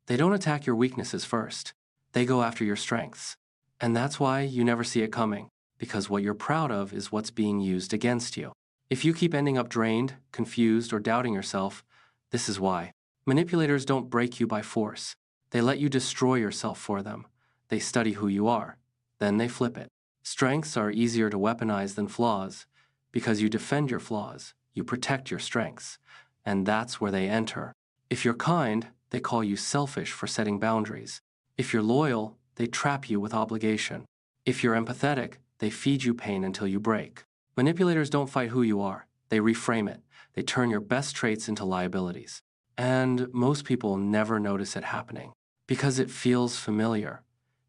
They don't attack your weaknesses first. They go after your strengths. And that's why you never see it coming, because what you're proud of is what's being used against you. If you keep ending up drained, confused, or doubting yourself, this is why. Manipulators don't break you by force. They let you destroy yourself for them. They study who you are. Then they flip it. Strengths are easier to weaponize than flaws, because you defend your flaws, you protect your strengths, and that's where they enter. If you're kind, they call you selfish for setting boundaries. If you're loyal, they trap you with obligation. If you're empathetic, they feed you pain until you break. Manipulators don't fight who you are. They reframe it. They turn your best traits into liabilities. And most people never notice it happening because it feels familiar.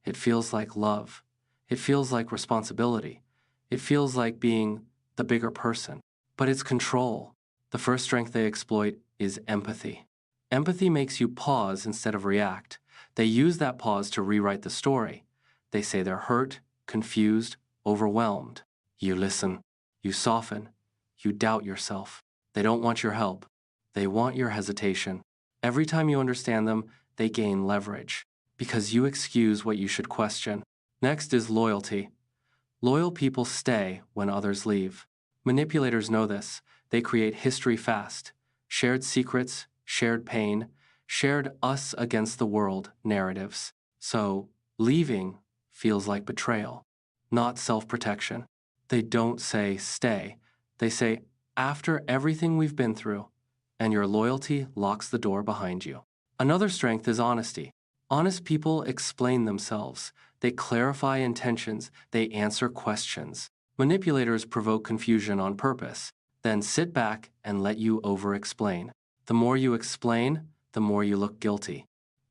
It feels like love. It feels like responsibility. It feels like being the bigger person. But it's control. The first strength they exploit is empathy. Empathy makes you pause instead of react. They use that pause to rewrite the story. They say they're hurt, confused, overwhelmed. You listen. You soften. You doubt yourself. They don't want your help. They want your hesitation. Every time you understand them, they gain leverage, because you excuse what you should question. Next is loyalty. Loyal people stay when others leave. Manipulators know this. They create history fast. Shared secrets, shared pain, shared us against the world narratives. So, leaving feels like betrayal, not self-protection. They don't say stay. They say, after everything we've been through, and your loyalty locks the door behind you. Another strength is honesty. Honest people explain themselves. They clarify intentions. They answer questions. Manipulators provoke confusion on purpose, then sit back and let you over-explain. The more you explain, the more you look guilty.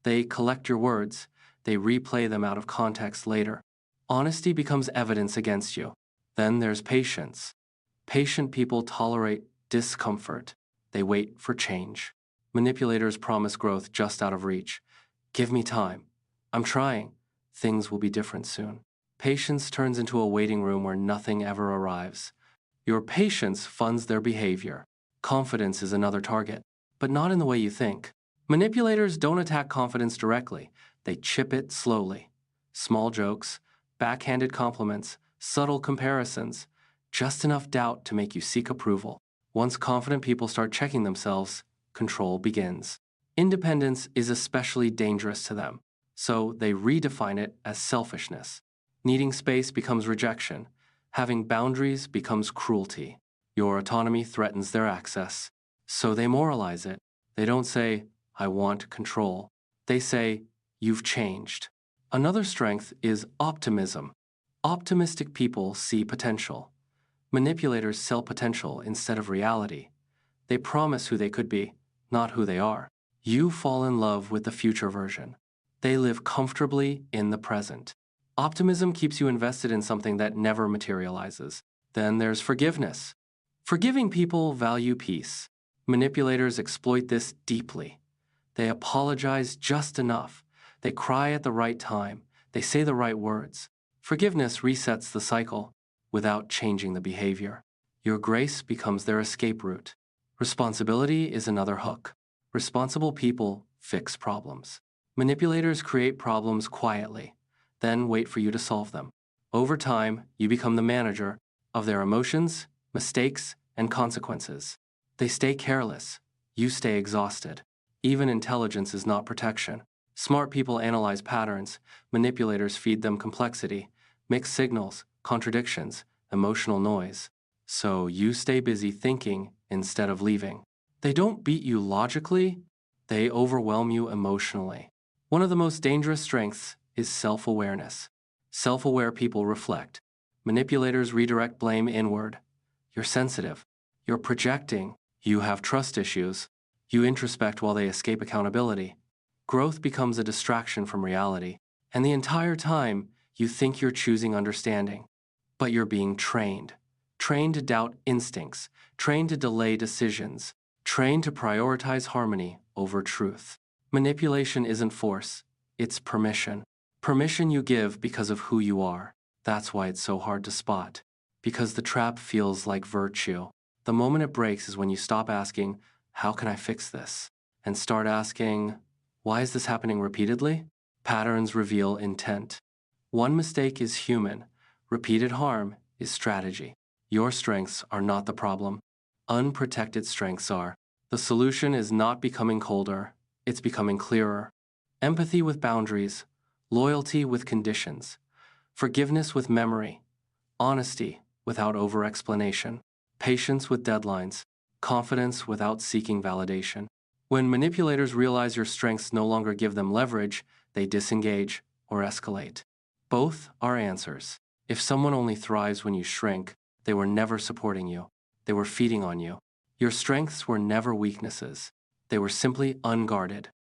They collect your words. They replay them out of context later. Honesty becomes evidence against you. Then there's patience. Patient people tolerate discomfort. They wait for change. Manipulators promise growth just out of reach. Give me time. I'm trying. Things will be different soon. Patience turns into a waiting room where nothing ever arrives. Your patience funds their behavior. Confidence is another target, but not in the way you think. Manipulators don't attack confidence directly. They chip it slowly. Small jokes, backhanded compliments, subtle comparisons, just enough doubt to make you seek approval. Once confident people start checking themselves, control begins. Independence is especially dangerous to them, so they redefine it as selfishness. Needing space becomes rejection. Having boundaries becomes cruelty. Your autonomy threatens their access, so they moralize it. They don't say, I want control. They say, you've changed. Another strength is optimism. Optimistic people see potential. Manipulators sell potential instead of reality. They promise who they could be, not who they are. You fall in love with the future version. They live comfortably in the present. Optimism keeps you invested in something that never materializes. Then there's forgiveness. Forgiving people value peace. Manipulators exploit this deeply. They apologize just enough. They cry at the right time. They say the right words. Forgiveness resets the cycle without changing the behavior. Your grace becomes their escape route. Responsibility is another hook. Responsible people fix problems. Manipulators create problems quietly, then wait for you to solve them. Over time, you become the manager of their emotions, mistakes, and consequences. They stay careless. You stay exhausted. Even intelligence is not protection. Smart people analyze patterns. Manipulators feed them complexity, mixed signals, contradictions, emotional noise. So you stay busy thinking instead of leaving. They don't beat you logically, they overwhelm you emotionally. One of the most dangerous strengths is self-awareness. Self-aware people reflect. Manipulators redirect blame inward. You're sensitive. You're projecting. You have trust issues. You introspect while they escape accountability. Growth becomes a distraction from reality. And the entire time, you think you're choosing understanding. But you're being trained. Trained to doubt instincts. Trained to delay decisions. Trained to prioritize harmony over truth. Manipulation isn't force. It's permission. Permission you give because of who you are. That's why it's so hard to spot. Because the trap feels like virtue. The moment it breaks is when you stop asking, how can I fix this? And start asking, Why is this happening repeatedly? Patterns reveal intent. One mistake is human. Repeated harm is strategy. Your strengths are not the problem. Unprotected strengths are. The solution is not becoming colder, it's becoming clearer. Empathy with boundaries, loyalty with conditions, forgiveness with memory, honesty without over-explanation, patience with deadlines, confidence without seeking validation. When manipulators realize your strengths no longer give them leverage, they disengage or escalate. Both are answers. If someone only thrives when you shrink, they were never supporting you. They were feeding on you. Your strengths were never weaknesses. They were simply unguarded.